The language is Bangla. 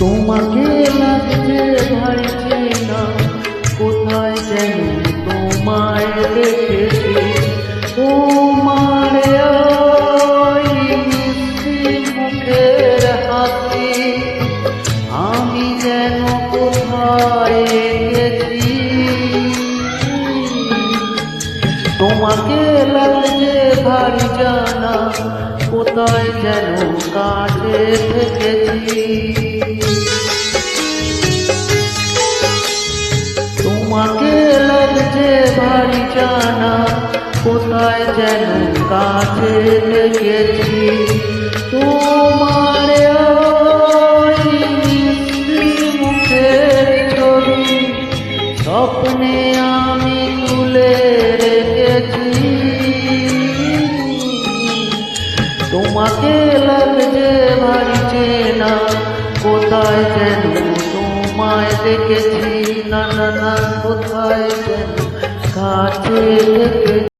তোমাকে লাগছে ভারী চেনা, কোথায় যেন তোমায় দেখেছি। তোমার ওই মিষ্টি মুখের হাসি আমি যেন কোথায় গেছি। তোমাকে লাগছে ভারী জানা, কোথায় যেন কাছে থেকেছি। তোমাকে লাগছে ভারী জানা, কোথায় যেন কাছে থেকেছি। তোমার ওই মিষ্টি মুখের ছবি স্বপ্নে আমি তুলে রেখেছি। তোমাকে লাগছে ভারী চেনা, কোথায় যেন তোমায় দেখেছি। না না না, কোথায় যেন কাছে থেকে